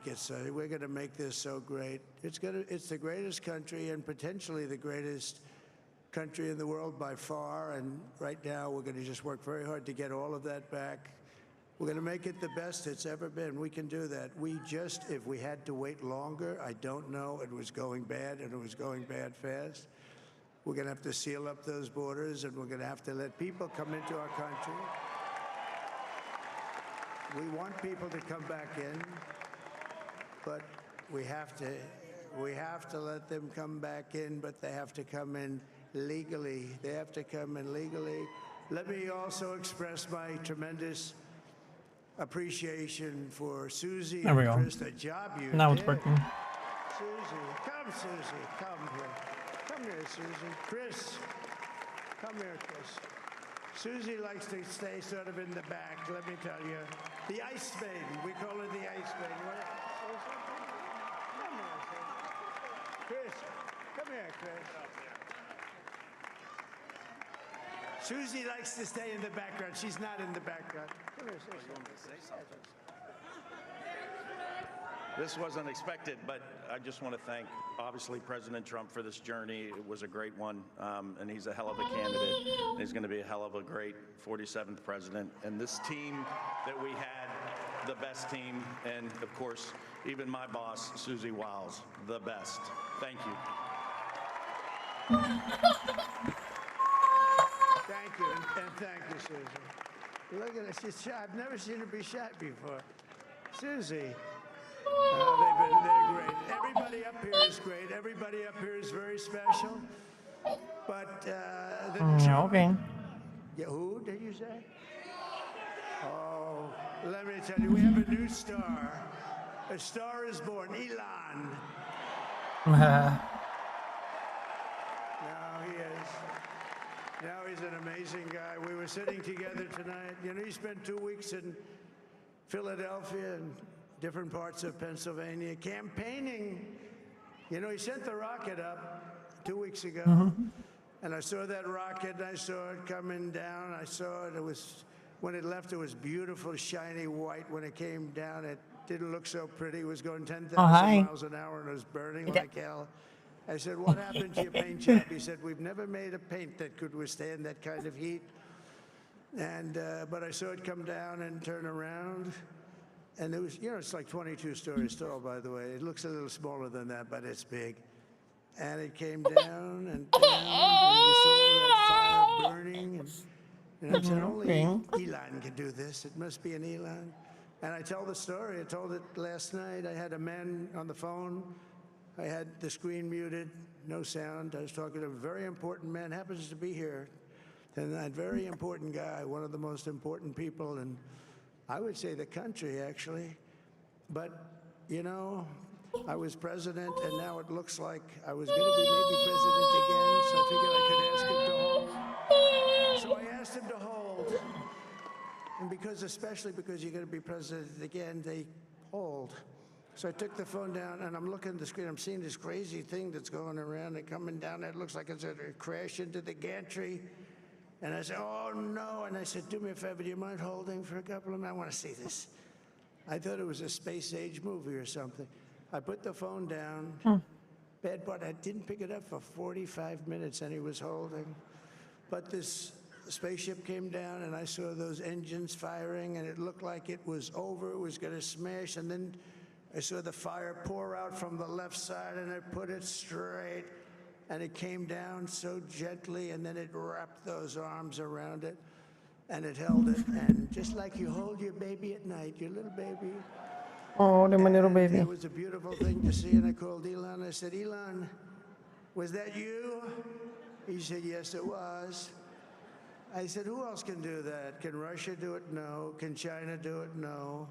make it so. We're going to make this so great. It's the greatest country and potentially the greatest country in the world by far. And right now, we're going to just work very hard to get all of that back. We're going to make it the best it's ever been. We can do that. If we had to wait longer, I don't know. It was going bad, and it was going bad fast. We're going to have to seal up those borders, and we're going to have to let people come into our country. We want people to come back in, but we have to let them come back in, but they have to come in legally. They have to come in legally. Let me also express my tremendous appreciation for Susie There we and go. Chris, the job you Now did. it's working. Susie, come here. Come here, Susie. Chris, come here, Chris. Susie likes to stay sort of in the back, let me tell you. The Ice Maiden, we call her the Ice Maiden. You want to say something? Come here, Chris. Come here, Chris. Susie likes to stay in the background. She's not in the background. Come here, say something. This wasn't expected, but I just want to thank, obviously, President Trump for this journey. It was a great one, and he's a hell of a candidate. And he's going to be a hell of a great 47th president. And this team that we had, the best team, and, of course, even my boss, Susie Wiles, the best. Thank you. Thank you, and thank you, Susie. Look at her. She's shy. I've never seen her be shy before. Susie. They're great. Everybody up here is great. Everybody up here is very special. But Okay. Yeah, who did you say? Oh, let me tell you, we have a new star. A star is born, Elon. Now he is. Now he's an amazing guy. We were sitting together tonight. You know, he spent 2 weeks in Philadelphia and different parts of Pennsylvania campaigning. You know, he sent the rocket up 2 weeks ago, and I saw that rocket, and I saw it coming down. I saw it. It was, when it left, it was beautiful, shiny white. When it came down, it didn't look so pretty. It was going 10,000 miles an hour, and it was burning like hell. I said, what happened to your paint job? He said, we've never made a paint that could withstand that kind of heat. And but I saw it come down and turn around. And it was, you know, it's like 22 stories tall, by the way. It looks a little smaller than that, but it's big. And it came down and you saw that fire burning. And I said, only Elon can do this. It must be an Elon. And I tell the story. I told it last night. I had a man on the phone. I had the screen muted, no sound. I was talking to a very important man, happens to be here. And that very important guy, one of the most important people in, I would say, the country, actually. But, you know, I was president, and now it looks like I was going to be maybe president again, so I figured I could ask him to hold. So I asked him to hold. And especially because you're going to be president again, they hold. So I took the phone down, and I'm looking at the screen. I'm seeing this crazy thing that's going around and coming down. It looks like it's going to crash into the gantry. And I said, oh, no. And I said, do me a favor, do you mind holding for a couple of minutes? I want to see this. I thought it was a space-age movie or something. I put the phone down. Bad part, I didn't pick it up for 45 minutes, and he was holding. But this spaceship came down, and I saw those engines firing, and it looked like it was over. It was going to smash. And then I saw the fire pour out from the left side, and I put it straight. And it came down so gently, and then it wrapped those arms around it, and it held it. And just like you hold your baby at night, your little baby. Oh, my little baby. It was a beautiful thing to see, and I called Elon. I said, Elon, was that you? He said, yes, it was. I said, who else can do that? Can Russia do it? No. Can China do it? No.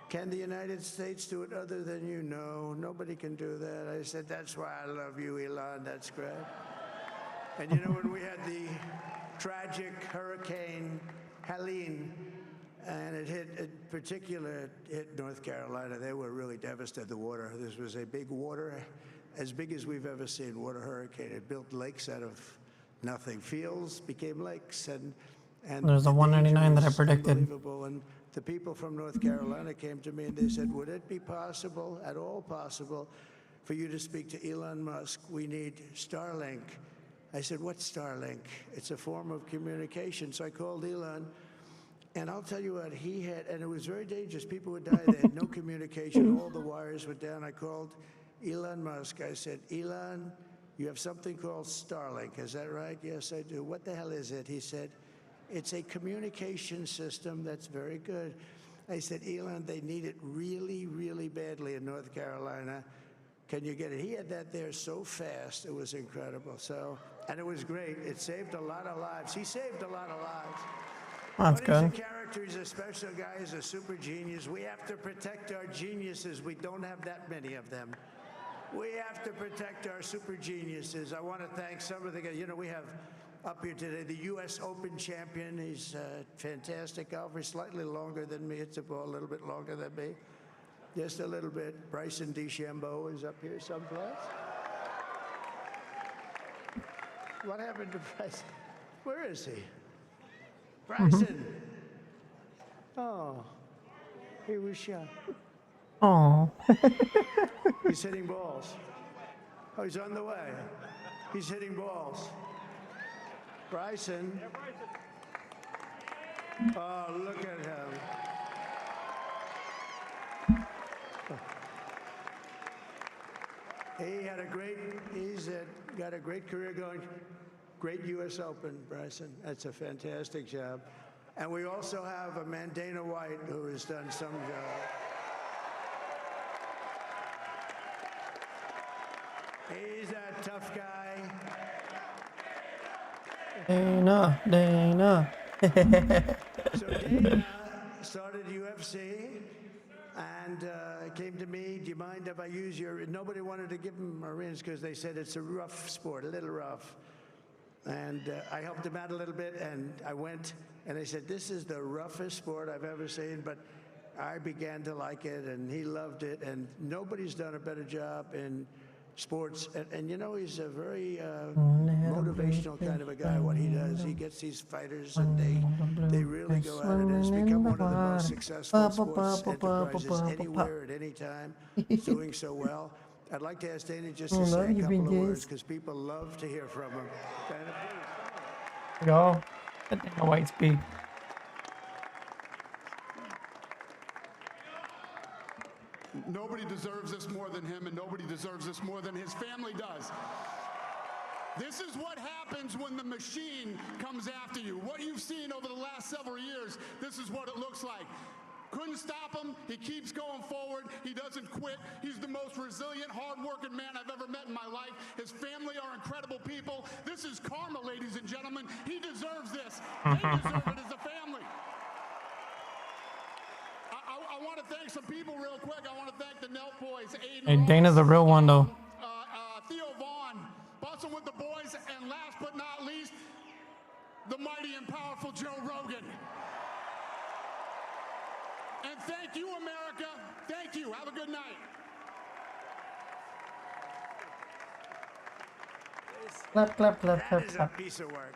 Can the United States do it other than you? No, nobody can do that. I said, that's why I love you, Elon. That's great. And you know, when we had the tragic Hurricane Helene, and it hit North Carolina, they were really devastated, the water. This was a big water, as big as we've ever seen, water hurricane. It built lakes out of nothing. Fields became lakes, and there's a 199 that I predicted. Unbelievable. And the people from North Carolina came to me and they said, would it be possible, at all possible, for you to speak to Elon Musk? We need Starlink. I said, what's Starlink? It's a form of communication. So I called Elon, and I'll tell you what, he had, and it was very dangerous. People would die. They had no communication. All the wires were down. I called Elon Musk. I said, Elon, you have something called Starlink. Is that right? Yes, I do. What the hell is it? He said, it's a communication system that's very good. I said, Elon, they need it really, really badly in North Carolina. Can you get it? He had that there so fast. It was incredible. So, and it was great. It saved a lot of lives. He saved a lot of lives. That's But he's good. a character. He's a special guy. He's a super genius. We have to protect our geniuses. We don't have that many of them. We have to protect our super geniuses. I want to thank some of the guys. You know, we have up here today the U.S. Open champion. He's a fantastic golfer, slightly longer than me. It's a ball a little bit longer than me. Just a little bit. Bryson DeChambeau is up here someplace. What happened to Bryson? Where is he? Bryson. Oh, he was shot. Oh. He's hitting balls. Oh, he's on the way. He's hitting balls. Bryson. Oh, look at him. He's got a great career going. Great U.S. Open, Bryson. That's a fantastic job. And we also have a man, Dana White, who has done some job. He's a tough guy. Dana. So Dana started UFC and came to me, do you mind if I use your, nobody wanted to give him Marines because they said it's a rough sport, a little rough. And I helped him out a little bit, and I went, and they said, this is the roughest sport I've ever seen, but I began to like it, and he loved it, and nobody's done a better job in sports. And you know, he's a very motivational kind of a guy, what he does. He gets these fighters, and they really go at it. It's become one of the most successful sports enterprises anywhere at any time. It's doing so well. I'd like to ask Dana just to say a couple of words, because people love to hear from him. Dana, please. Go. Let Dana White speak. Nobody deserves this more than him, and nobody deserves this more than his family does. This is what happens when the machine comes after you. What you've seen over the last several years, this is what it looks like. Couldn't stop him. He keeps going forward. He doesn't quit. He's the most resilient, hard-working man I've ever met in my life. His family are incredible people. This is karma, ladies and gentlemen. He deserves this. They deserve it as a family. I want to thank some people real quick. I want to thank the Nelt boys. Aiden Hey, Ross, Dana's a real one, though. Theo Vaughn, busting with the boys, and last but not least, the mighty and powerful Joe Rogan. And thank you, America. Thank you. Have a good night. Clap, clap, clap, That clap, is a clap. piece of work.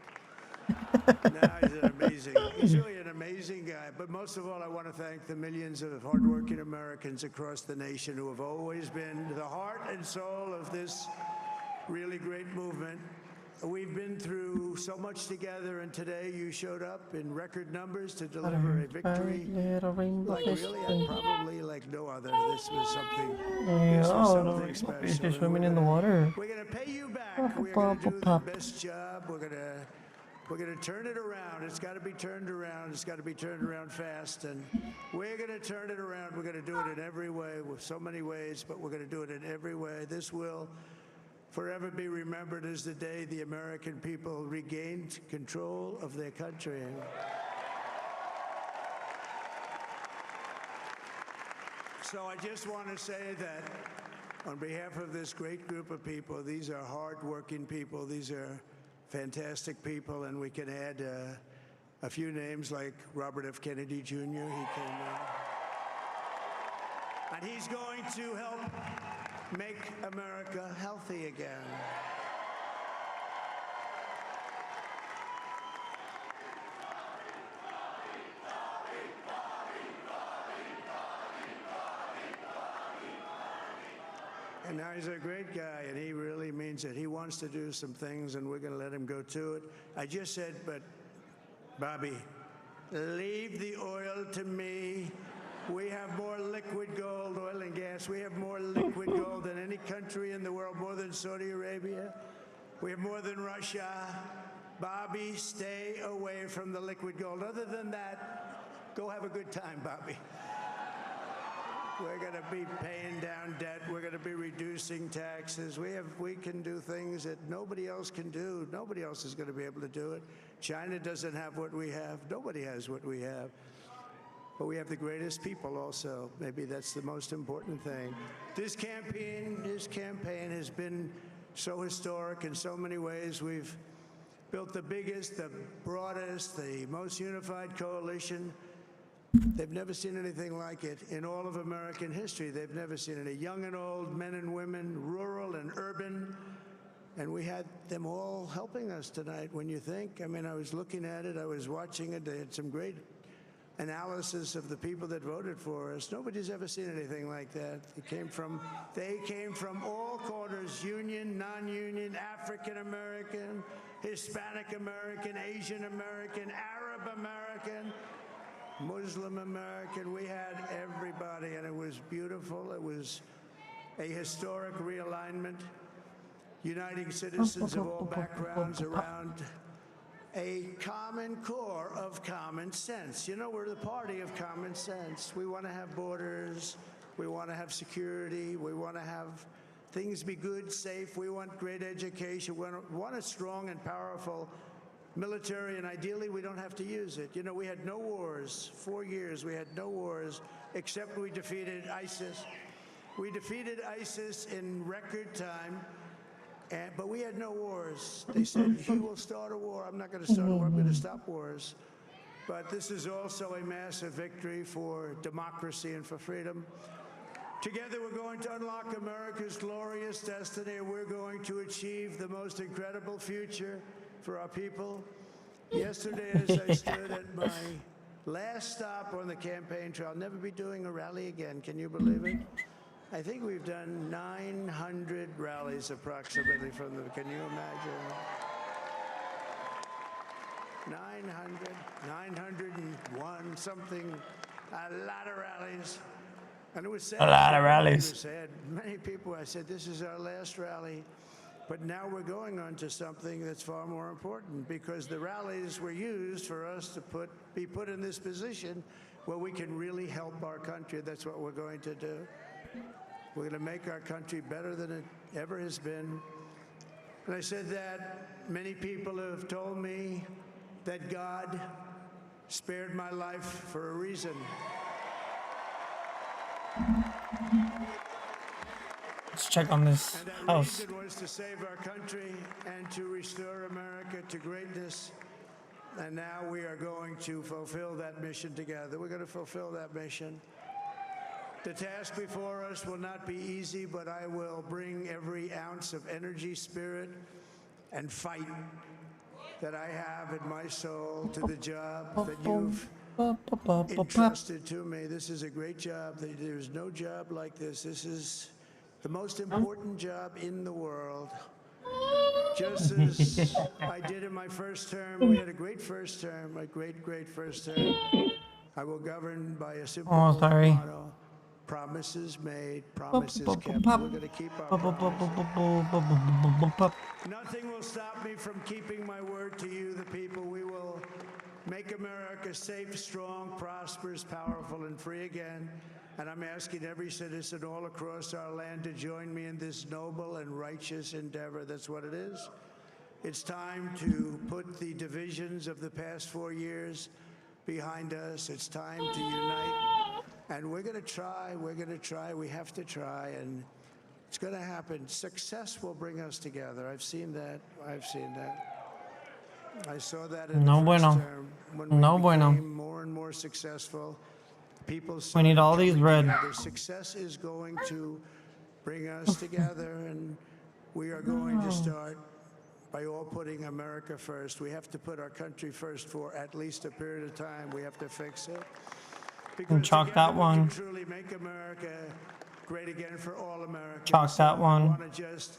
No, he's really an amazing guy. But most of all, I want to thank the millions of hardworking Americans across the nation who have always been the heart and soul of this really great movement. We've been through so much together, and today you showed up in record numbers to deliver a victory like really, probably like no other. This was something special. Fish And swimming in the water. we're gonna pay you back. We're gonna do the best job. We're gonna turn it around. It's got to be turned around. It's got to be turned around fast, and we're gonna turn it around. We're gonna do it in every way, with so many ways, but we're gonna do it in every way. This will forever be remembered as the day the American people regained control of their country. So I just want to say that on behalf of this great group of people, these are hard-working people. These are fantastic people, and we can add a few names like Robert F. Kennedy Jr. He came in. And he's going to help make America healthy again. And now he's a great guy, and he really means it. He wants to do some things, and we're going to let him go to it. I just said, but Bobby, leave the oil to me. We have more liquid gold, oil and gas. We have more liquid gold than any country in the world, more than Saudi Arabia. We have more than Russia. Bobby, stay away from the liquid gold. Other than that, go have a good time, Bobby. We're going to be paying down debt. We're going to be reducing taxes. We can do things that nobody else can do. Nobody else is going to be able to do it. China doesn't have what we have. Nobody has what we have. But we have the greatest people also. Maybe that's the most important thing. This campaign has been so historic in so many ways. We've built the biggest, the broadest, the most unified coalition. They've never seen anything like it in all of American history. They've never seen it. Young and old, men and women, rural and urban. And we had them all helping us tonight. When you think, I mean, I was looking at it, I was watching it. They had some great analysis of the people that voted for us. Nobody's ever seen anything like that. They came from all corners, union, non-union, African American, Hispanic American, Asian American, Arab American, Muslim American. We had everybody, and it was beautiful. It was a historic realignment, uniting citizens of all backgrounds around a common core of common sense. You know, we're the party of common sense. We want to have borders. We want to have security. We want to have things be good, safe. We want great education. We want a strong and powerful military, and ideally we don't have to use it. You know, we had no wars. 4 years we had no wars, except we defeated ISIS. We defeated ISIS in record time, but we had no wars. They said, he will start a war. I'm not going to start a war. I'm going to stop wars. But this is also a massive victory for democracy and for freedom. Together, we're going to unlock America's glorious destiny, and we're going to achieve the most incredible future for our people. Yesterday, as I stood at my last stop on the campaign trail, I'll never be doing a rally again. Can you believe it? I think we've done 900 rallies approximately from the, can you imagine? 901, something, a lot of rallies. And it was sad. A lot of rallies. It was sad. Many people, I said, this is our last rally. But now we're going on to something that's far more important, because the rallies were used for us to be put in this position where we can really help our country. That's what we're going to do. We're going to make our country better than it ever has been. And I said that many people have told me that God spared my life for a reason. Let's check on this And that house. reason was to save our country and to restore America to greatness. And now we are going to fulfill that mission together. We're going to fulfill that mission. The task before us will not be easy, but I will bring every ounce of energy, spirit, and fight that I have in my soul to the job that you've entrusted to me. This is a great job. There's no job like this. This is the most important job in the world. Just as I did in my first term, we had a great first term, a great, great first term. I will govern by a simple motto: promises made, promises kept. We're going to keep our promises. Nothing will stop me from keeping my word to you, the people. We will make America safe, strong, prosperous, powerful, and free again. And I'm asking every citizen all across our land to join me in this noble and righteous endeavor. That's what it is. It's time to put the divisions of the past 4 years behind us. It's time to unite. And we're going to try. We're going to try. We have to try. And it's going to happen. Success will bring us together. I've seen that. I've seen that. I saw that in the first term when we became more and more successful. People We need all these red. together. Success is going to bring us together, and we are going to start by all putting America first. We have to put our country first for at least a period of time. We have to fix it. And chalk that one. We can truly make America great again for all Americans. Chalk that one. I want to just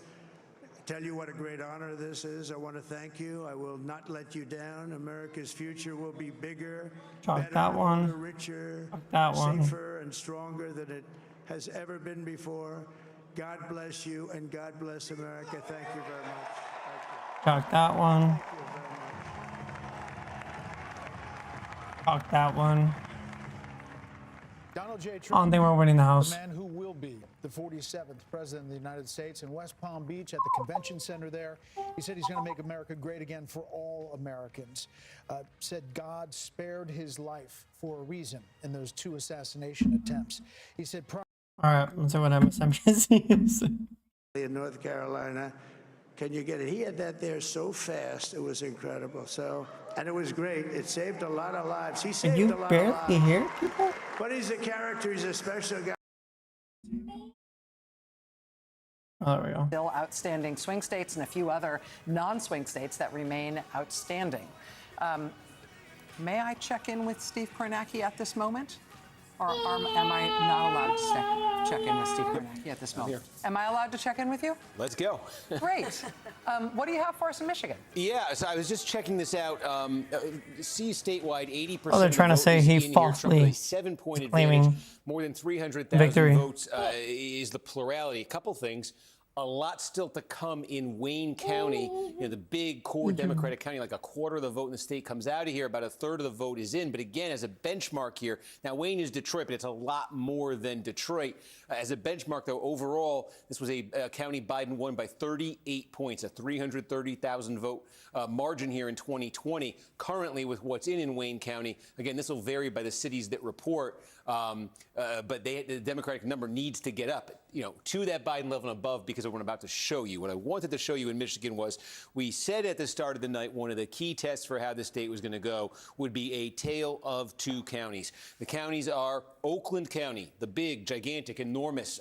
tell you what a great honor this is. I want to thank you. I will not let you down. America's future will be bigger, Chalk better, that one. older, richer, Chalk that one. safer, and stronger than it has ever been before. God bless you, and God bless America. Thank you very much. Thank you. Chalk that one. Thank you very much. Chalk that one. Donald J. I don't Trump, think we're winning the the House. man who will be the 47th president of the United States, in West Palm Beach at the convention center there. He said he's going to make America great again for all Americans. Said God spared his life for a reason in those 2 assassination attempts. He said, All right, let's see what MSNBC is. In North Carolina, can you get it? He had that there so fast, it was incredible. So, and it was great. It saved a lot of lives. He Can saved you a lot of barely lives. hear people? But he's a character. He's a special guy. Oh, there we go. Still outstanding swing states and a few other non-swing states that remain outstanding. May I check in with Steve Kornacki at this moment? Or am I not allowed to check in with Steve Kornacki at this moment? Am I allowed to check in with you? Let's go. Great. What do you have for us in Michigan? Yeah, so I was just checking this out. See statewide, 80%. Oh, they're trying to say he falsely 7-point claiming advantage, more than 300,000 victory. votes is the plurality. A couple things. A lot still to come in Wayne County, the big core Democratic county. Like a quarter of the vote in the state comes out of here. About a third of the vote is in. But again, as a benchmark here, now Wayne is Detroit, but it's a lot more than Detroit. As a benchmark, though, overall, this was a county Biden won by 38 points, a 330,000 vote margin here in 2020. Currently, with what's in Wayne County, again, this will vary by the cities that report, but the Democratic number needs to get up, to that Biden level and above, because of what I'm about to show you. What I wanted to show you in Michigan was, we said at the start of the night, one of the key tests for how the state was going to go would be a tale of 2 counties. The counties are Oakland County, the big, gigantic, enormous,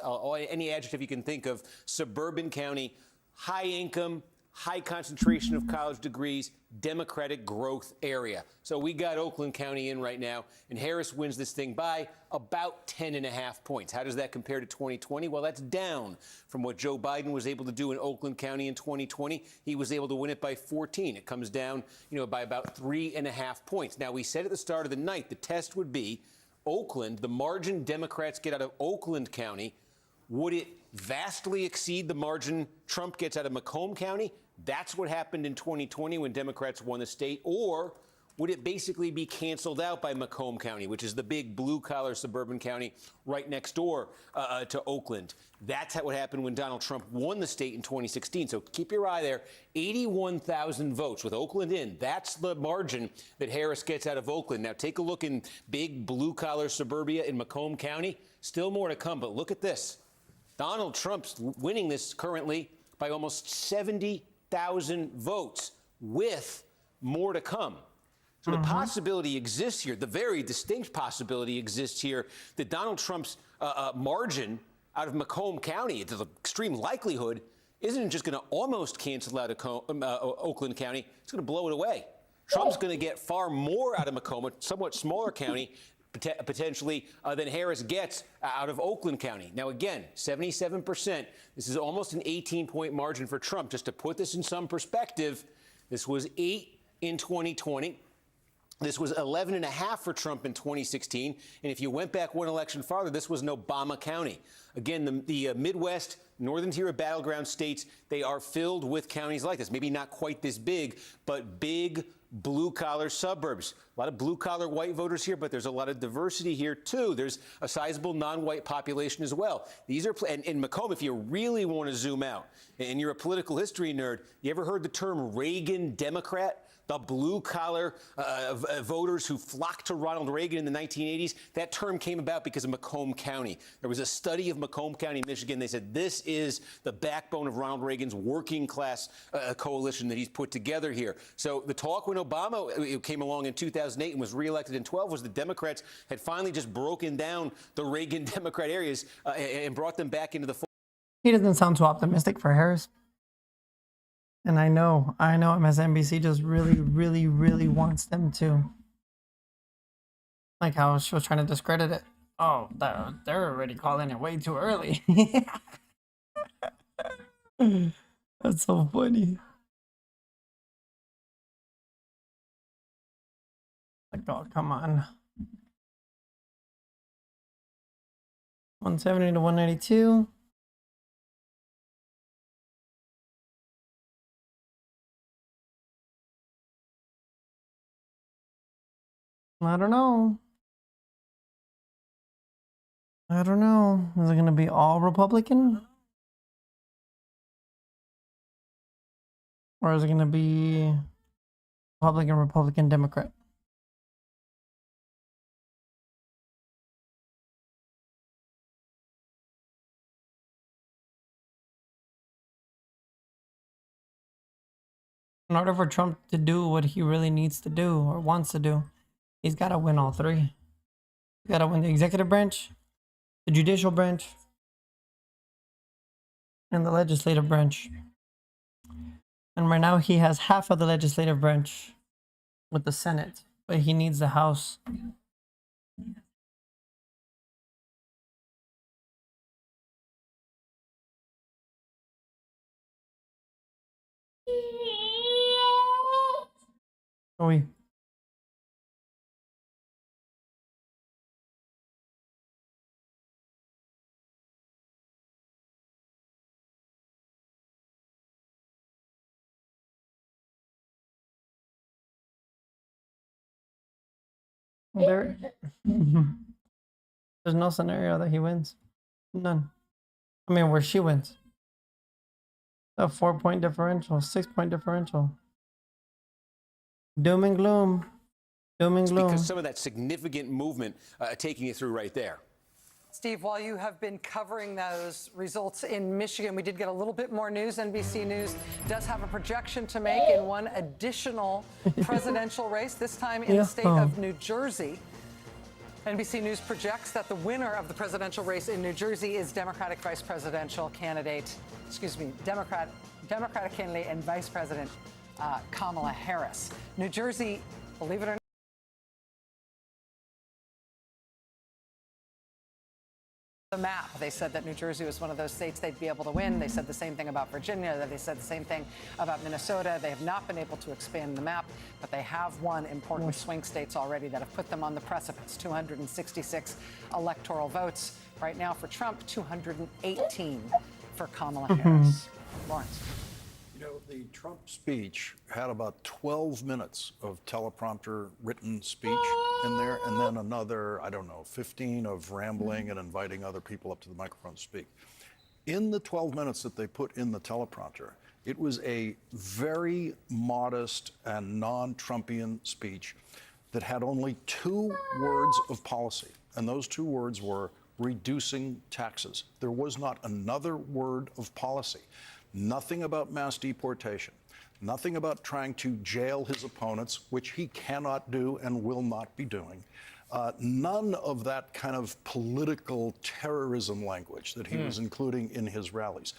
any adjective you can think of, suburban county, high income, high concentration of college degrees, Democratic growth area. So we got Oakland County in right now, and Harris wins this thing by about 10.5 points. How does that compare to 2020? Well, that's down from what Joe Biden was able to do in Oakland County in 2020. He was able to win it by 14. It comes down, by about 3.5 points. Now, we said at the start of the night, the test would be Oakland, the margin Democrats get out of Oakland County, would it vastly exceed the margin Trump gets out of Macomb County? That's what happened in 2020 when Democrats won the state. Or would it basically be canceled out by Macomb County, which is the big blue-collar suburban county right next door to Oakland? That's what happened when Donald Trump won the state in 2016. So keep your eye there. 81,000 votes with Oakland in. That's the margin that Harris gets out of Oakland. Now take a look in big blue-collar suburbia in Macomb County. Still more to come, but look at this. Donald Trump's winning this currently by almost 70,000 votes, with more to come. So the possibility exists here, the very distinct possibility exists here, that Donald Trump's margin out of Macomb County, it's an extreme likelihood, isn't just going to almost cancel out of Oakland County, it's going to blow it away. Trump's going to get far more out of Macomb, a somewhat smaller county, potentially, than Harris gets out of Oakland County. Now, again, 77%. This is almost an 18-point margin for Trump. Just to put this in some perspective, this was 8 in 2020. This was 11.5 for Trump in 2016. And if you went back one election farther, this was an Obama County. Again, the Midwest, northern tier of battleground states, they are filled with counties like this. Maybe not quite this big, but big blue-collar suburbs. A lot of blue-collar white voters here, but there's a lot of diversity here, too. There's a sizable non-white population as well. These are, and in Macomb, if you really want to zoom out, and you're a political history nerd, you ever heard the term Reagan Democrat? The blue-collar voters who flocked to Ronald Reagan in the 1980s, that term came about because of Macomb County. There was a study of Macomb County, Michigan. They said this is the backbone of Ronald Reagan's working-class coalition that he's put together here. So the talk when Obama came along in 2008 and was reelected in 12 was the Democrats had finally just broken down the Reagan Democrat areas and brought them back into the fold. He doesn't sound too optimistic for Harris. And I know MSNBC just really, really, really wants them to. Like how she was trying to discredit it. Oh, they're already calling it way too early. That's so funny. Like, oh, come on. 170 to 192. I don't know. I don't know. Is it going to be all Republican? Or is it going to be Republican, Republican, Democrat? In order for Trump to do what he really needs to do or wants to do, he's got to win all three. He's got to win the executive branch, the judicial branch, and the legislative branch. And right now he has half of the legislative branch with the Senate, but he needs the House. Oui. There, there's no scenario that he wins. None. I mean, where she wins. A 4-point differential, 6-point differential. Doom and gloom. Doom and It's gloom. because some of that significant movement taking you through right there. Steve, while you have been covering those results in Michigan, we did get a little bit more news. NBC News does have a projection to make in one additional presidential race, this time in the state of New Jersey. NBC News projects that the winner of the presidential race in New Jersey is Democratic candidate and Vice President Kamala Harris. New Jersey, believe it or not, the map. They said that New Jersey was one of those states they'd be able to win. They said the same thing about Virginia. They said the same thing about Minnesota. They have not been able to expand the map, but they have won important swing states already that have put them on the precipice. 266 electoral votes right now for Trump, 218 for Kamala Harris. Lawrence. You know, the Trump speech had about 12 minutes of teleprompter written speech in there, and then another, I don't know, 15 of rambling and inviting other people up to the microphone to speak. In the 12 minutes that they put in the teleprompter, it was a very modest and non-Trumpian speech that had only 2 words of policy, and those 2 words were reducing taxes. There was not another word of policy. Nothing about mass deportation. Nothing about trying to jail his opponents, which he cannot do and will not be doing. None of that kind of political terrorism language that he was including in his rallies.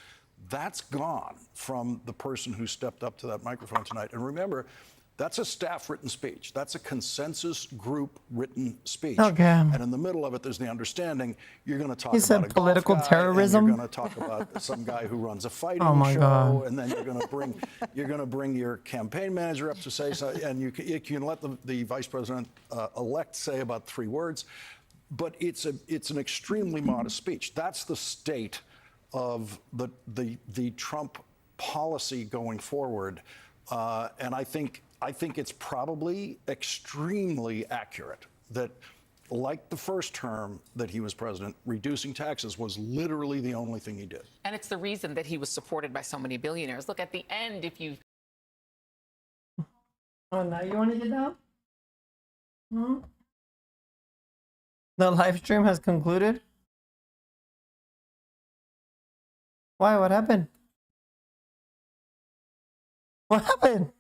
That's gone from the person who stepped up to that microphone tonight. And remember, that's a staff-written speech. That's a consensus group written speech. Okay. And in the middle of it, there's the understanding you're going to talk He about said a political golf guy, terrorism? and you're going to talk about some guy who runs a fighting my show, God. and then you're going to bring your campaign manager up to say so, and you can let the vice president elect say about 3 words, but it's an extremely modest speech. That's the state of the Trump policy going forward, and I think it's probably extremely accurate that, like the first term that he was president, reducing taxes was literally the only thing he did. And it's the reason that he was supported by so many billionaires. Look, at the end, if you... Oh, now you want to get down? The live stream has concluded? Why? What happened? What happened?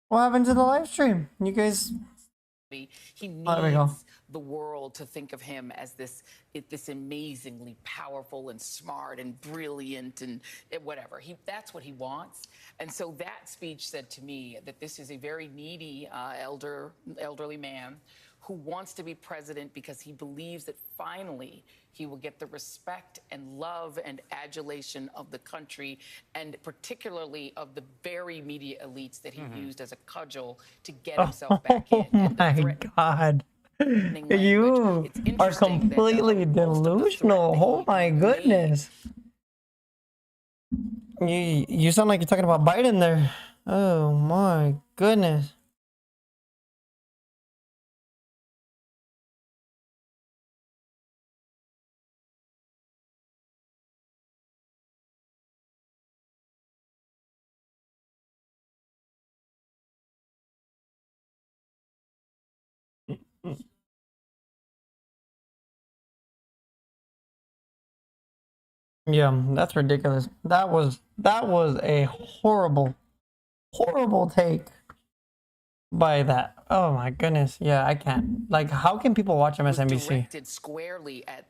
What happened to the live stream? You guys... He there we go. needs the world to think of him as this amazingly powerful and smart and brilliant and whatever. That's what he wants. And so that speech said to me that this is a very needy elderly man who wants to be president because he believes that finally he will get the respect and love and adulation of the country, and particularly of the very media elites that he used as a cudgel to get himself back in. Oh And the my God. language. You It's are interesting that, completely most of the threat delusional. that Oh he my made goodness. You sound like you're talking about Biden there. Oh my goodness. Yeah, that's ridiculous. That was a horrible take by that. Oh my goodness. Yeah, I can't. Like, how can people watch was MSNBC? directed squarely at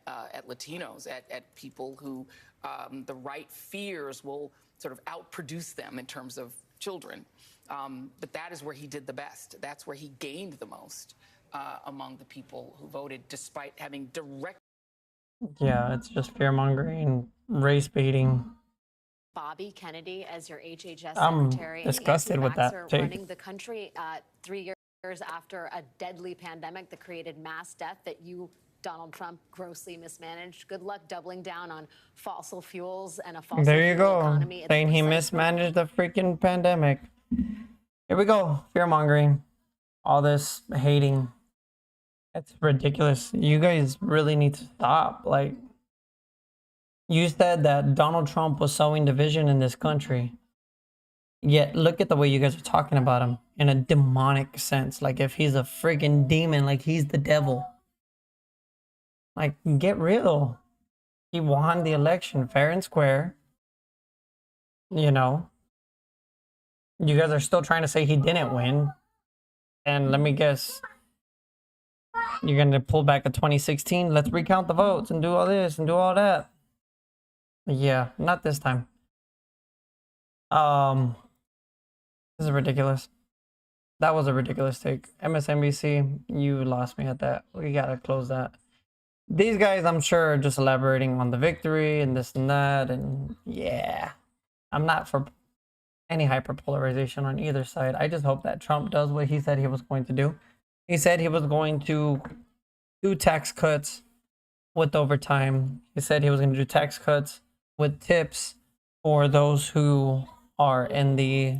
Latinos, at people who the right fears will sort of outproduce them in terms of children. But that is where he did the best. That's where he gained the most among the people who voted, despite having direct. Yeah, it's just fear mongering, race baiting. Bobby Kennedy as your HHS I'm secretary disgusted and with Nancy that Faxer take. running the country 3 years after a deadly pandemic that created mass death that you, Donald Trump, grossly mismanaged. Good luck doubling down on fossil fuels and a fossil There you fuel go. economy. at the Saying he precise moment. mismanaged the freaking pandemic. Here we go. Fear mongering. All this hating. It's ridiculous. You guys really need to stop. Like, you said that Donald Trump was sowing division in this country. Yet, look at the way you guys are talking about him in a demonic sense. Like, if he's a freaking demon, like he's the devil. Like, get real. He won the election fair and square. You know, you guys are still trying to say he didn't win. And let me guess, you're going to pull back a 2016. Let's recount the votes and do all this and do all that. Yeah, not this time. This is ridiculous. That was a ridiculous take. MSNBC, you lost me at that. We gotta close that. These guys, I'm sure, are just elaborating on the victory and this and that. And yeah, I'm not for any hyperpolarization on either side. I just hope that Trump does what he said he was going to do. He said he was going to do tax cuts with overtime. He said he was going to do tax cuts with tips for those who are in the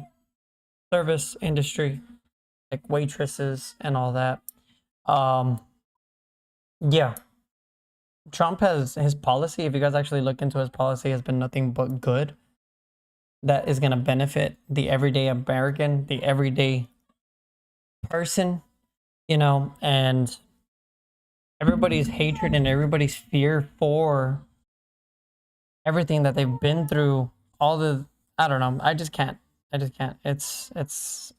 service industry, like waitresses and all that. Yeah. Trump has his policy, if you guys actually look into his policy, has been nothing but good. That is going to benefit the everyday American, the everyday person, you know, and everybody's hatred and everybody's fear for everything that they've been through, all the, I don't know, I just can't. It's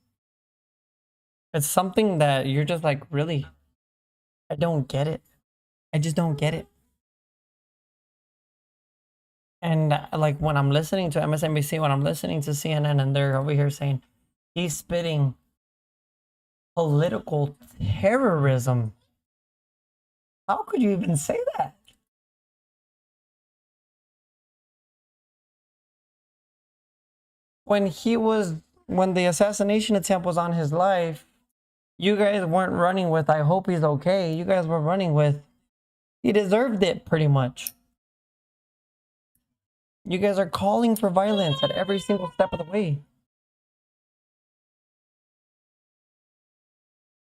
something that you're just like, really, I don't get it. I just don't get it. And like when I'm listening to MSNBC, when I'm listening to CNN, and they're over here saying he's spitting political terrorism. How could you even say that? When the assassination attempt was on his life, you guys weren't running with, I hope he's okay. You guys were running with, he deserved it, pretty much. You guys are calling for violence at every single step of the way.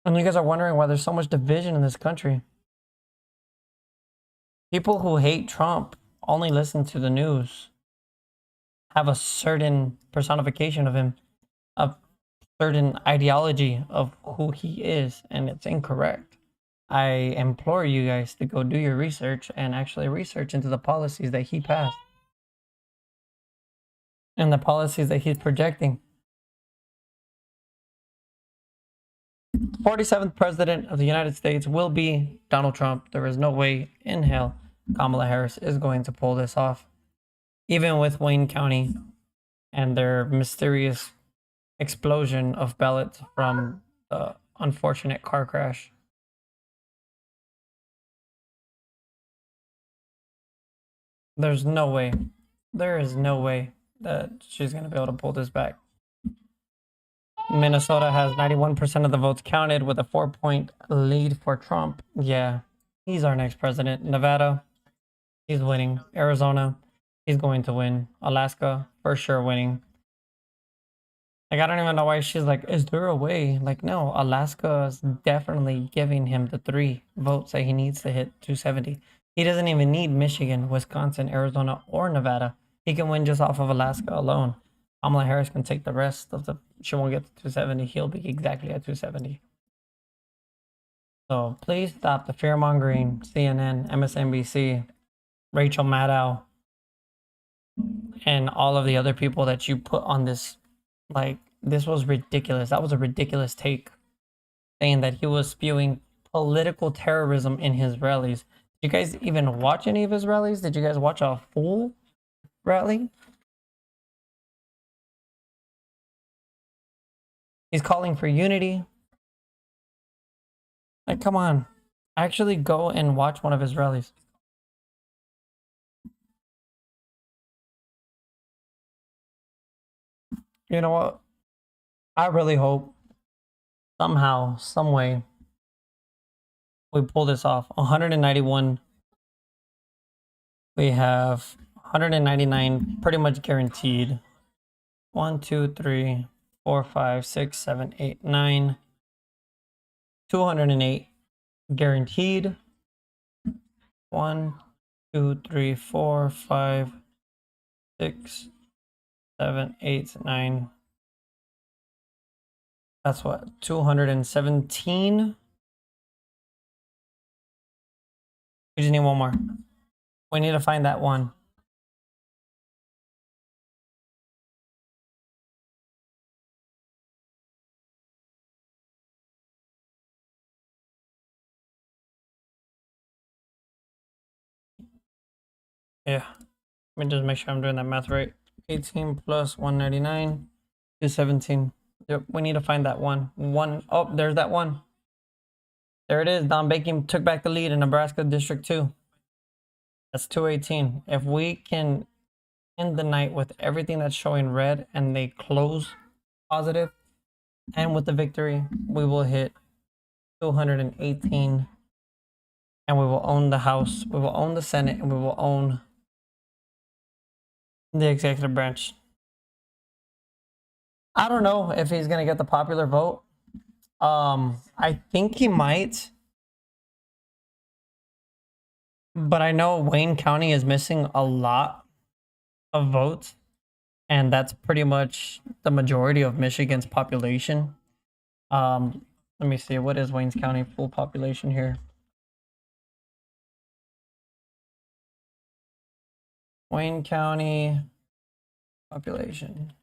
And you guys are wondering why there's so much division in this country. People who hate Trump only listen to the news, have a certain personification of him, a certain ideology of who he is, and it's incorrect. I implore you guys to go do your research and actually research into the policies that he passed and the policies that he's projecting. 47th president of the United States will be Donald Trump. There is no way in hell Kamala Harris is going to pull this off. Even with Wayne County and their mysterious explosion of ballots from the unfortunate car crash. There's no way. There is no way that she's going to be able to pull this back. Minnesota has 91% of the votes counted with a 4-point lead for Trump. Yeah, he's our next president. Nevada, he's winning. Arizona, he's going to win. Alaska, for sure winning. Like, I don't even know why she's like, is there a way? Like, no, Alaska is definitely giving him the 3 votes that he needs to hit 270. He doesn't even need Michigan, Wisconsin, Arizona, or Nevada. He can win just off of Alaska alone. Kamala Harris can take the rest of the, she won't get to 270. He'll be exactly at 270. So please stop the fear-mongering, CNN, MSNBC, Rachel Maddow, and all of the other people that you put on this. Like, this was ridiculous. That was a ridiculous take, saying that he was spewing political terrorism in his rallies. Did you guys even watch any of his rallies? Did you guys watch a full rally? He's calling for unity. Like, come on. Actually go and watch one of his rallies. You know what? I really hope somehow, some way, we pull this off. 191. We have 199 pretty much guaranteed. 1, 2, 3, 4, 5, 6, 7, 8, 9. 208 guaranteed. 1, 2, 3, 4, 5, 6, 7, 8, 9. That's what? 217. We just need one more. We need to find that one. Yeah. Let me just make sure I'm doing that math right. 18 plus 199 is 17. Yep, we need to find that one. Oh, there's that one. There it is. Don Bacon took back the lead in Nebraska District 2. That's 218. If we can end the night with everything that's showing red and they close positive, and with the victory, we will hit 218. And we will own the House, we will own the Senate, and we will own the executive branch. I don't know if he's going to get the popular vote. I think he might. But I know Wayne County is missing a lot of votes. And that's pretty much the majority of Michigan's population. Let me see. What is Wayne County full population here? Wayne County population.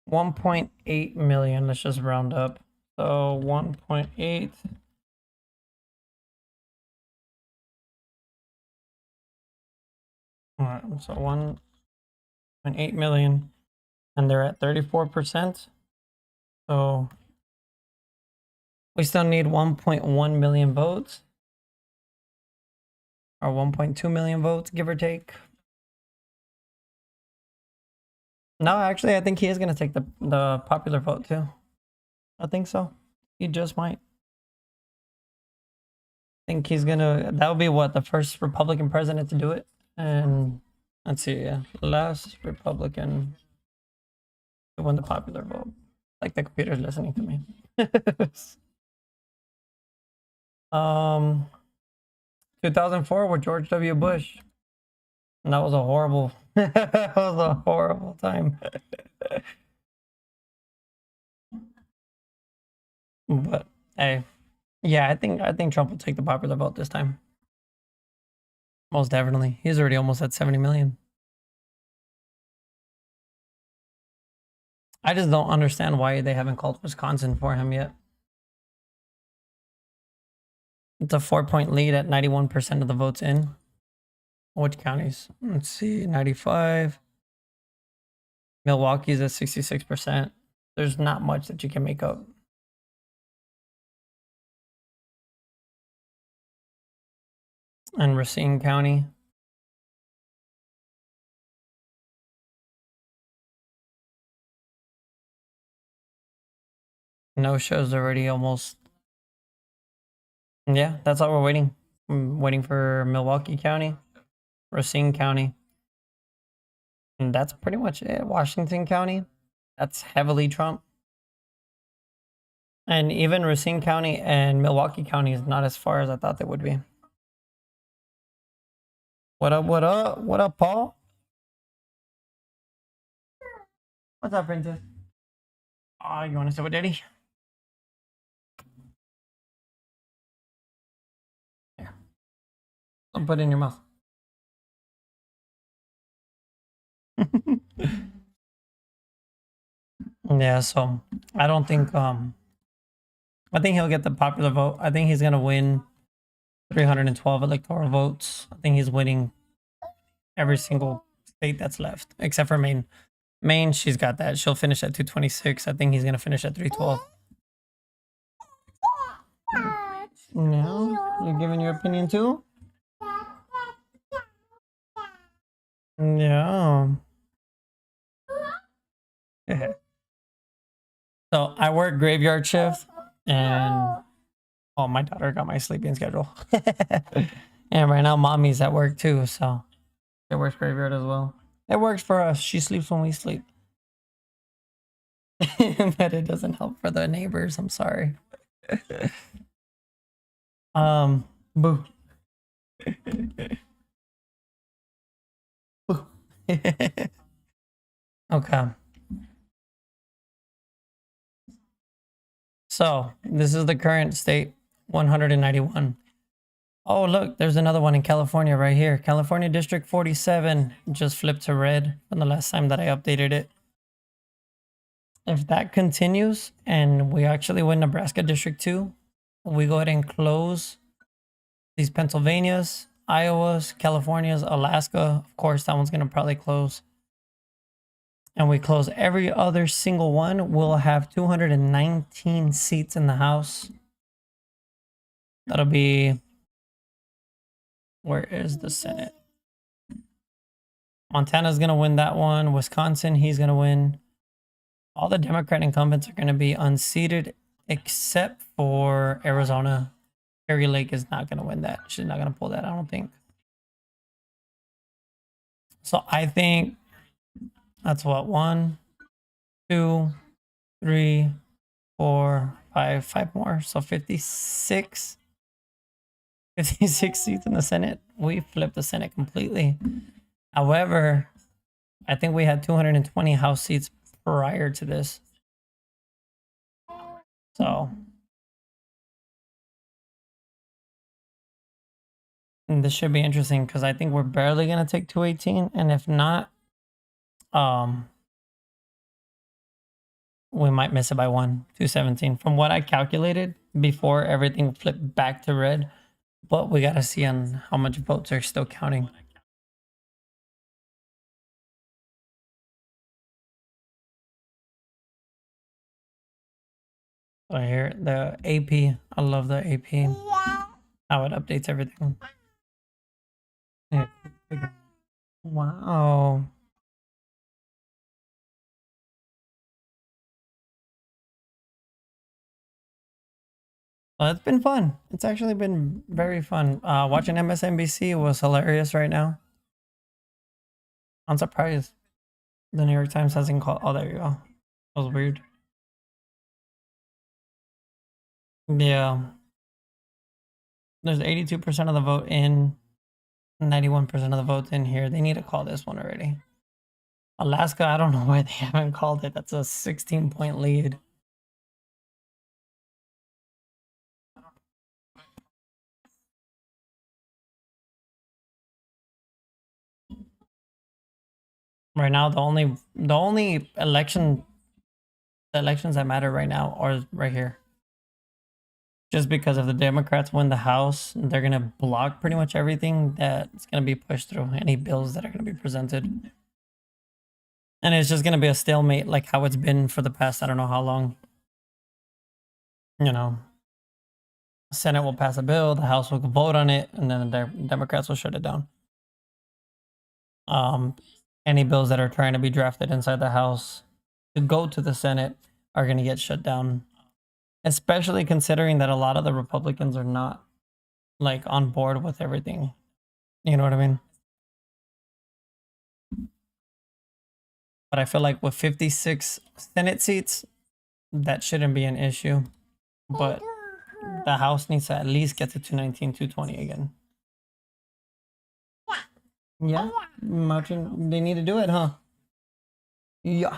1.8 million. Let's just round up. So 1.8. All right, so 1.8 million, and they're at 34%. So we still need 1.1 million votes, or 1.2 million votes, give or take. No, actually, I think he is going to take the popular vote too. I think so. He just might. I think he's going to, that'll be what, the first Republican president to do it? And let's see, yeah, last Republican to win the popular vote. Like the computer's listening to me. 2004 with George W. Bush. And that was a horrible, that was a horrible time. But hey, yeah, I think Trump will take the popular vote this time. Most definitely. He's already almost at 70 million. I just don't understand why they haven't called Wisconsin for him yet. It's a 4-point lead at 91% of the votes in. Which counties? Let's see, 95. Milwaukee's at 66%. There's not much that you can make up. and Racine County. No shows already almost. Yeah, that's all we're waiting. I'm waiting for Milwaukee County, Racine County. And that's pretty much it. Washington County, that's heavily Trump. And even Racine County and Milwaukee County is not as far as I thought they would be. What up, what up? What up, Paul? What's up, Princess? Oh, you want to sit with Daddy? Here. Don't put it in your mouth. Yeah, so I don't think I think he'll get the popular vote. I think he's gonna win 312 electoral votes. I think he's winning every single state that's left, except for Maine. Maine, she's got that. She'll finish at 226. I think he's gonna finish at 312. No, you're giving your opinion too? Yeah. So I work graveyard shift, and oh, my daughter got my sleeping schedule. And right now, mommy's at work too, so it works graveyard as well. It works for us. She sleeps when we sleep. But it doesn't help for the neighbors. I'm sorry. Boo. Boo. Okay. So this is the current state, 191. Oh, look, there's another one in California right here. California District 47 just flipped to red from the last time that I updated it. If that continues and we actually win Nebraska District 2, we go ahead and close these Pennsylvanias, Iowas, Californias, Alaska. Of course, that one's going to probably close. And we close every other single one, we'll have 219 seats in the House. That'll be... Where is the Senate? Montana's going to win that one. Wisconsin, he's going to win. All the Democrat incumbents are going to be unseated except for Arizona. Carrie Lake is not going to win that. She's not going to pull that, I don't think. So I think that's what, 1, 2, 3, 4, 5 more. So 56 seats in the Senate. We flipped the Senate completely. However, I think we had 220 House seats prior to this. So this should be interesting because I think we're barely going to take 218. And if not, we might miss it by 217. From what I calculated before everything flipped back to red. But we got to see on how much votes are still counting. So here, the AP. I love the AP. How it updates everything. Yeah. Wow. Well, it's been fun. It's actually been very fun. Watching MSNBC was hilarious right now. I'm surprised the New York Times hasn't called. Oh, there you go. That was weird. Yeah. There's 82% of the vote in, 91% of the votes in here. They need to call this one already. Alaska, I don't know why they haven't called it. That's a 16-point lead. Right now, the only elections that matter right now are right here. Just because if the Democrats win the House, they're gonna block pretty much everything that's gonna be pushed through, any bills that are gonna be presented. And it's just gonna be a stalemate like how it's been for the past, I don't know how long. You know. Senate will pass a bill, the House will vote on it, and then the Democrats will shut it down. Any bills that are trying to be drafted inside the House to go to the Senate are going to get shut down, especially considering that a lot of the Republicans are not like on board with everything. You know what I mean? But I feel like with 56 Senate seats, that shouldn't be an issue. But the House needs to at least get to 219, 220 again. Yeah, marching. They need to do it, huh? Yeah.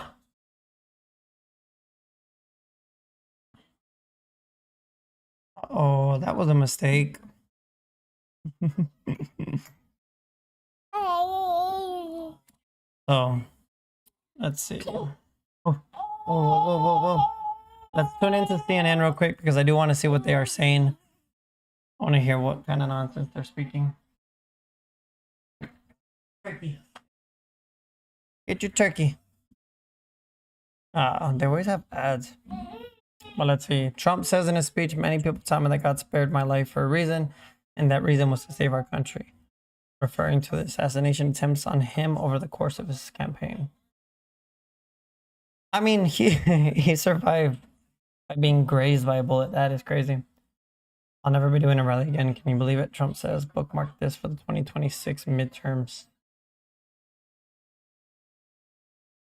Oh, that was a mistake. So, let's see. Oh, whoa, whoa, whoa, whoa. Let's tune into CNN real quick because I do want to see what they are saying. I want to hear what kind of nonsense they're speaking. Turkey. Get your turkey. They always have ads. Well, let's see. Trump says in his speech, many people tell me that God spared my life for a reason, and that reason was to save our country, referring to the assassination attempts on him over the course of his campaign. I mean, he survived by being grazed by a bullet. That is crazy. I'll never be doing a rally again. Can you believe it? Trump says, bookmark this for the 2026 midterms.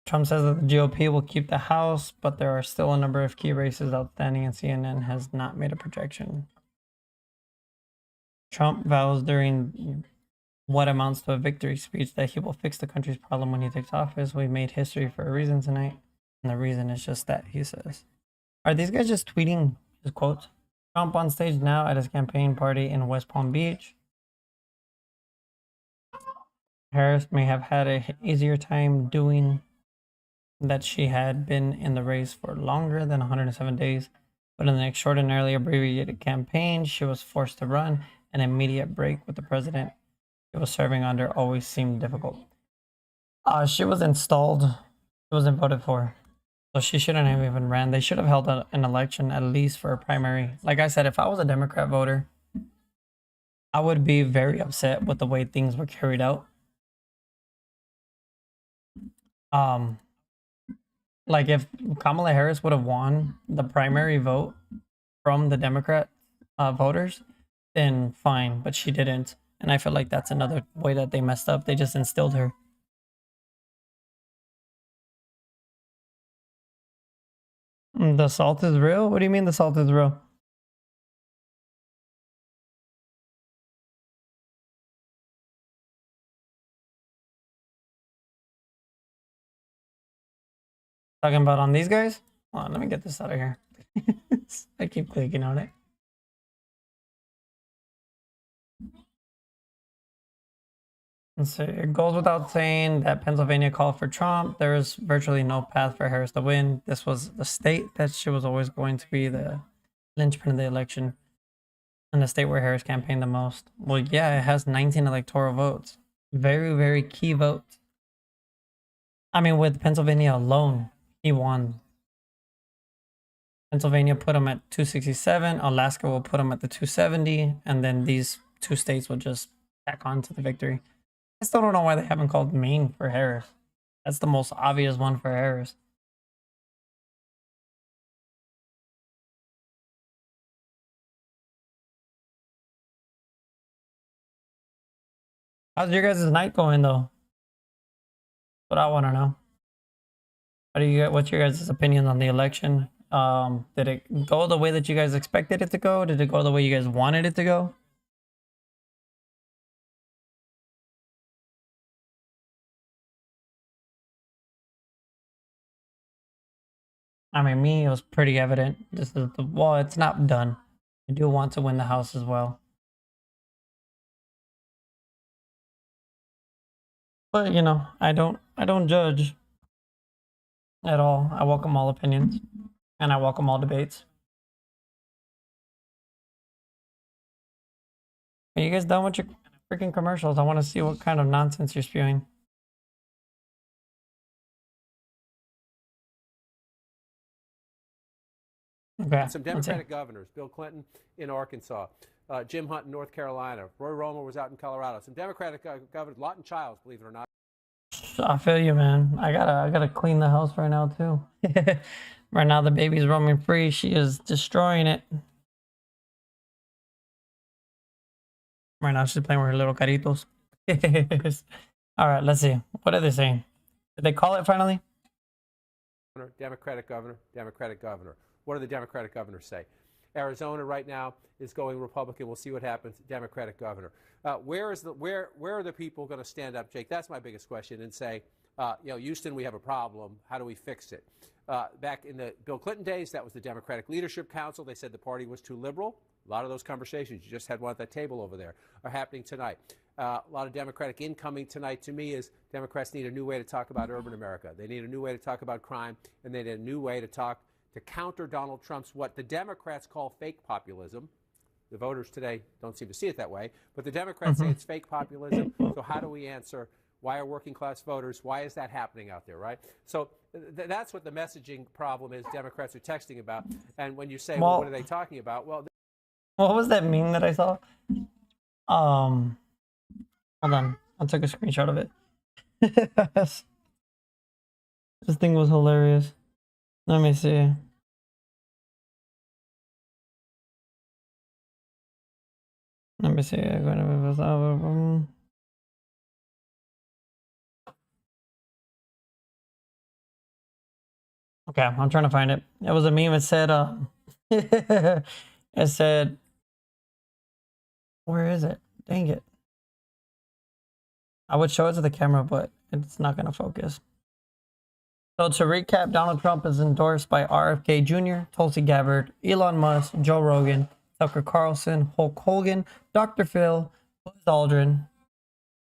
Trump says that the GOP will keep the House, but there are still a number of key races outstanding, and CNN has not made a projection. Trump vows during what amounts to a victory speech that he will fix the country's problem when he takes office. We made history for a reason tonight, and the reason is just that, he says. Are these guys just tweeting his quotes? Trump on stage now at his campaign party in West Palm Beach. Harris may have had an easier time doing that. She had been in the race for longer than 107 days, but in an extraordinarily abbreviated campaign, she was forced to run. An immediate break with the president she was serving under always seemed difficult. She was installed. She wasn't voted for. So she shouldn't have even ran. They should have held an election at least for a primary. Like I said, if I was a Democrat voter, I would be very upset with the way things were carried out. Like if Kamala Harris would have won the primary vote from the Democrat voters, then fine, but she didn't. And I feel like that's another way that they messed up. They just instilled her. The salt is real? What do you mean the salt is real? Talking about on these guys? Hold on, let me get this out of here. I keep clicking on it. Let's see. It goes without saying that Pennsylvania called for Trump. There is virtually no path for Harris to win. This was the state that she was always going to be the linchpin of the election, and the state where Harris campaigned the most. Well, yeah, it has 19 electoral votes. Very, very key votes. I mean, with Pennsylvania alone, he won. Pennsylvania put him at 267. Alaska will put him at the 270. And then these two states will just tack on to the victory. I still don't know why they haven't called Maine for Harris. That's the most obvious one for Harris. How's your guys' night going though? What I want to know. What's your guys' opinion on the election? Did it go the way that you guys expected it to go? Did it go the way you guys wanted it to go? I mean, me, it was pretty evident. Well, it's not done. I do want to win the House as well. But, you know, I don't judge at all. I welcome all opinions, and I welcome all debates. Are you guys done with your freaking commercials? I want to see what kind of nonsense you're spewing. Okay. Some let's see. Democratic governors, Bill Clinton in Arkansas, Jim Hunt in North Carolina, Roy Romer was out in Colorado. Some Democratic governors, Lawton Childs, believe it or not. I feel you, man. I gotta clean the house right now too. Right now the baby's roaming free. She is destroying it. Right now she's playing with her little caritos. All right, let's see. What are they saying? Did they call it finally? Democratic governor, Democratic governor. What do the Democratic governors say? Arizona right now is going Republican. We'll see what happens. Democratic governor. Where are the people going to stand up, Jake? That's my biggest question, and say, Houston, we have a problem. How do we fix it? Back in the Bill Clinton days, that was the Democratic Leadership Council. They said the party was too liberal. A lot of those conversations, you just had one at that table over there, are happening tonight. A lot of Democratic incoming tonight to me is Democrats need a new way to talk about urban America. They need a new way to talk about crime, and they need a new way to talk to counter Donald Trump's what the Democrats call fake populism. The voters today don't seem to see it that way, but the Democrats say it's fake populism. So how do we answer? Why are working class voters? Why is that happening out there, right? So that's what the messaging problem is Democrats are texting about. And when you say, well, what are they talking about? Well, what was that meme that I saw? Hold on. I took a screenshot of it. This thing was hilarious. Let me see. Let me see. Okay, I'm trying to find it. It was a meme. It said, it said, where is it? Dang it. I would show it to the camera, but it's not going to focus. So to recap, Donald Trump is endorsed by RFK Jr., Tulsi Gabbard, Elon Musk, Joe Rogan, Tucker Carlson, Hulk Hogan, Dr. Phil, Buzz Aldrin,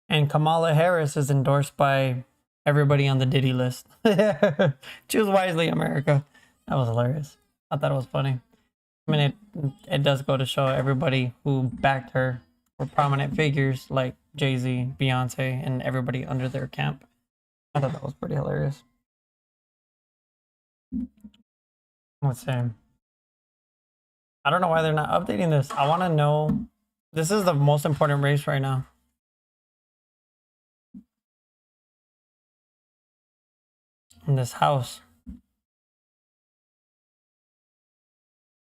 and Kamala Harris is endorsed by everybody on the Diddy list. Choose wisely, America. That was hilarious. I thought it was funny. I mean, it does go to show everybody who backed her were prominent figures like Jay-Z, Beyonce, and everybody under their camp. I thought that was pretty hilarious. Let's see. I don't know why they're not updating this. I want to know. This is the most important race right now. In this house.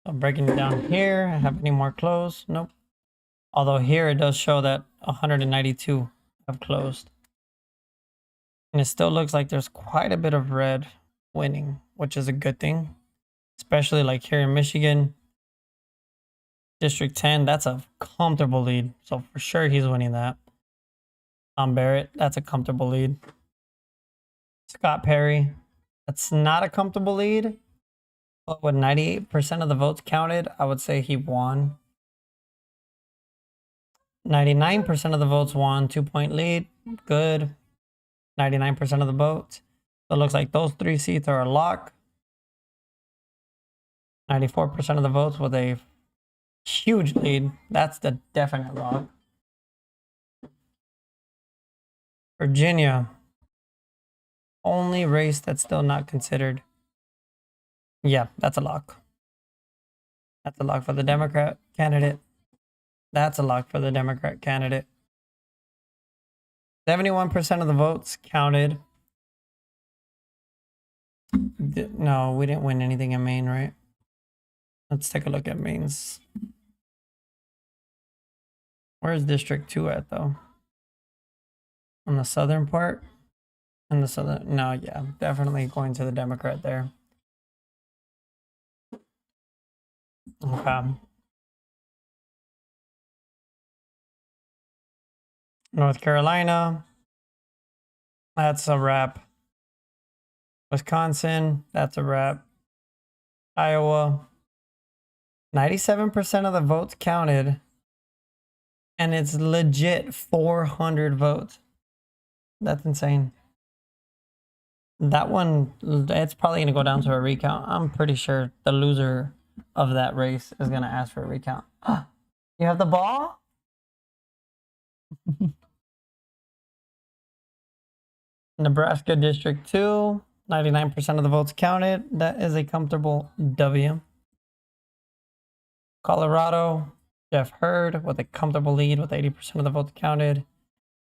I'm breaking it down here. Have any more closed? Nope. Although here it does show that 192 have closed. And it still looks like there's quite a bit of red winning, which is a good thing. Especially like here in Michigan. District 10, that's a comfortable lead. So for sure he's winning that. Tom Barrett, that's a comfortable lead. Scott Perry, that's not a comfortable lead. But with 98% of the votes counted, I would say he won. 99% of the votes won, 2-point lead. Good. 99% of the votes. So it looks like those 3 seats are a lock. 94% of the votes with a huge lead. That's the definite lock. Virginia. Only race that's still not considered. Yeah, that's a lock. That's a lock for the Democrat candidate. That's a lock for the Democrat candidate. 71% of the votes counted. No, we didn't win anything in Maine, right? Let's take a look at Maine's. Where's District 2 at, though? On the southern part? In the southern... No, yeah. Definitely going to the Democrat there. Okay. North Carolina. That's a wrap. Wisconsin. That's a wrap. Iowa. 97% of the votes counted. And it's legit 400 votes. That's insane. That one, it's probably going to go down to a recount. I'm pretty sure the loser of that race is going to ask for a recount. You have the ball? Nebraska District 2, 99% of the votes counted. That is a comfortable W. Colorado, Jeff Hurd with a comfortable lead with 80% of the votes counted.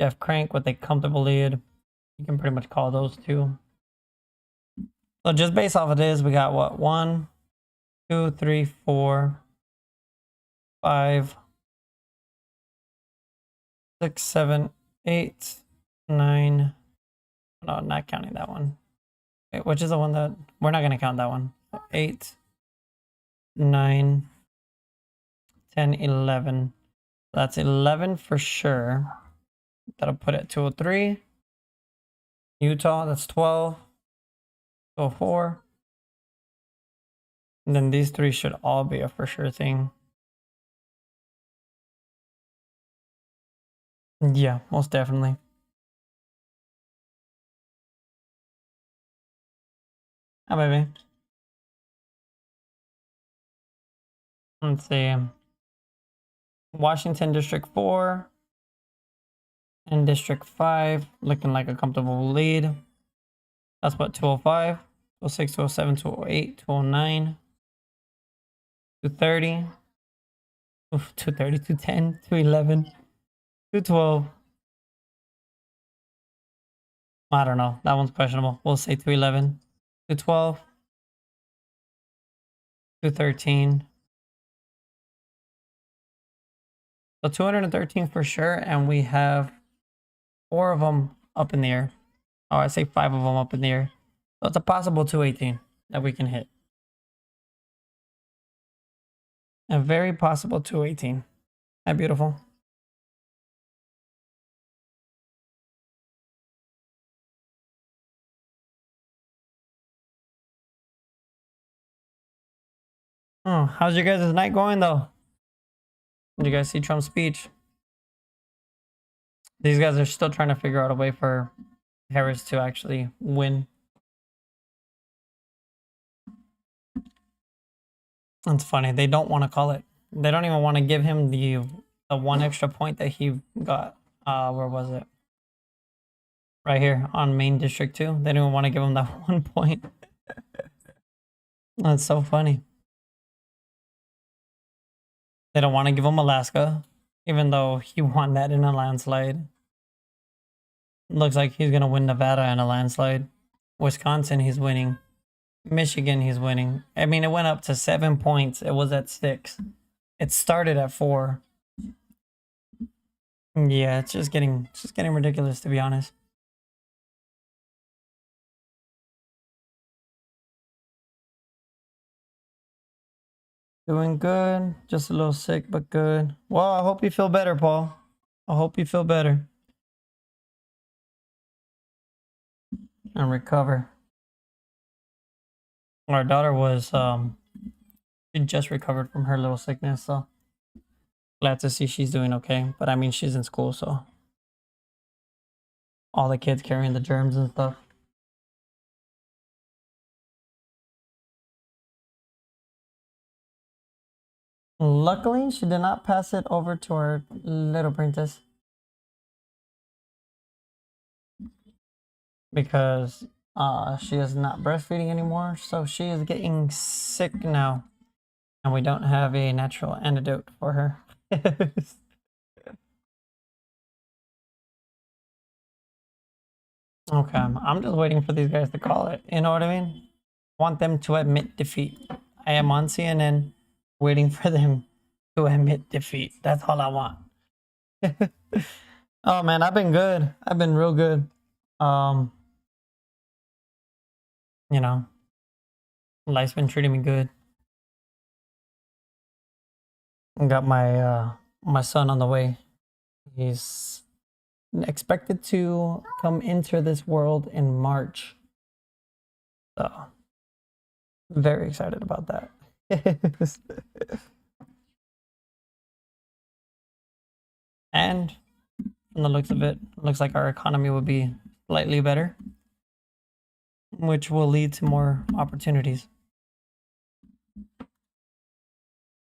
Jeff Crank with a comfortable lead. You can pretty much call those two. So just based off of this, we got what? 1, 2, 3, 4, 5, 6, 7, 8, 9. No, not counting that one. Wait, which is the one that we're not going to count that one. 8, 9, 10, 11. That's 11 for sure. That'll put it 203. Utah, that's 12. 204. And then these three should all be a for sure thing. Yeah, most definitely. Hi, baby. Let's see. Washington District 4 and District 5 looking like a comfortable lead. That's what, 205, 206, 207, 208, 209, 230, 230, 210, 211, 212. I don't know. That one's questionable. We'll say 211, 212, 213. So 213 for sure, and we have 4 of them up in the air. Oh, I say 5 of them up in the air. So it's a possible 218 that we can hit. A very possible 218. That beautiful. Oh, how's your guys' night going though? Did you guys see Trump's speech? These guys are still trying to figure out a way for Harris to actually win. It's funny. They don't want to call it. They don't even want to give him the one extra point that he got. Where was it? Right here on Main District 2. They don't even want to give him that 1 point. That's so funny. They don't want to give him Alaska, even though he won that in a landslide. Looks like he's going to win Nevada in a landslide. Wisconsin, he's winning. Michigan, he's winning. I mean, it went up to 7 points. It was at 6. It started at 4. Yeah, it's just getting ridiculous, to be honest. Doing good. Just a little sick, but good. Well, I hope you feel better, Paul. I hope you feel better. And recover. Our daughter was, she just recovered from her little sickness, so glad to see she's doing okay. But I mean, she's in school, so all the kids carrying the germs and stuff. Luckily, she did not pass it over to our little princess. Because she is not breastfeeding anymore, so she is getting sick now. And we don't have a natural antidote for her. Okay, I'm just waiting for these guys to call it. You know what I mean? I want them to admit defeat. I am on CNN waiting for them to admit defeat. That's all I want. Oh man, I've been good. I've been real good. You know, life's been treating me good. I got my my son on the way. He's expected to come into this world in March. So, very excited about that. And from the looks of it, looks like our economy will be slightly better, which will lead to more opportunities.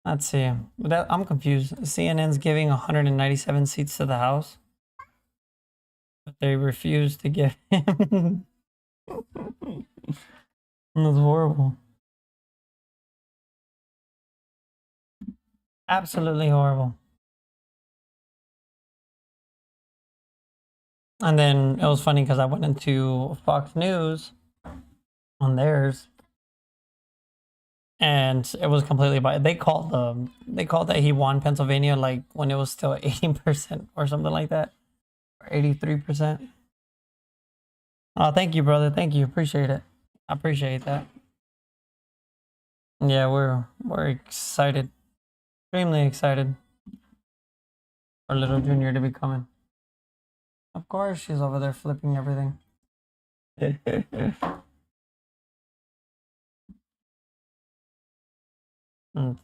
Let's see. I'm confused. CNN's giving 197 seats to the House, but they refuse to give him. That's horrible. Absolutely horrible. And then it was funny because I went into Fox News on theirs, and it was completely by they called that he won Pennsylvania like when it was still 18% or something like that, or 83%. Oh, thank you, brother. Thank you. Appreciate it. I appreciate that. Yeah, we're excited, extremely excited for little Junior to be coming. Of course, she's over there flipping everything.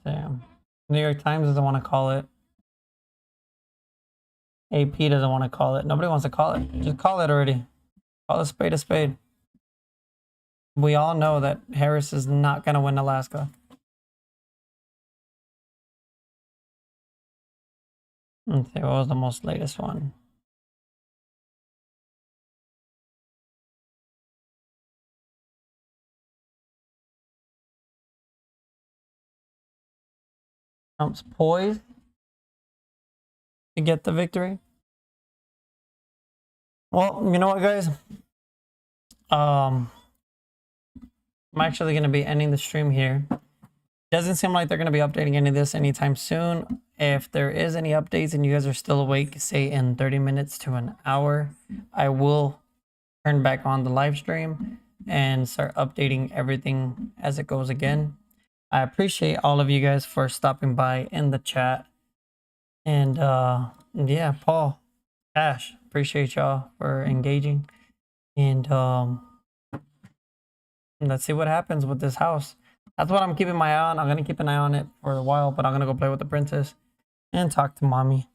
Damn. New York Times doesn't want to call it. AP doesn't want to call it. Nobody wants to call it. Just call it already. Call a spade a spade. We all know that Harris is not going to win Alaska. Let's see, what was the most latest one? Trump's poised to get the victory. Well, you know what, guys? I'm actually going to be ending the stream here. Doesn't seem like they're going to be updating any of this anytime soon. If there is any updates and you guys are still awake, say in 30 minutes to an hour, I will turn back on the live stream and start updating everything as it goes again. I appreciate all of you guys for stopping by in the chat. And yeah, Paul, Ash, appreciate y'all for engaging. And let's see what happens with this house. That's what I'm keeping my eye on. I'm gonna keep an eye on it for a while, but I'm gonna go play with the princess and talk to mommy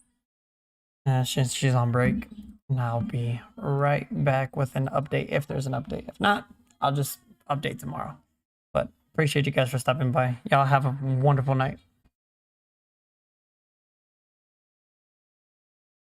since she's on break. And I'll be right back with an update if there's an update. If not, I'll just update tomorrow. But appreciate you guys for stopping by. Y'all have a wonderful night.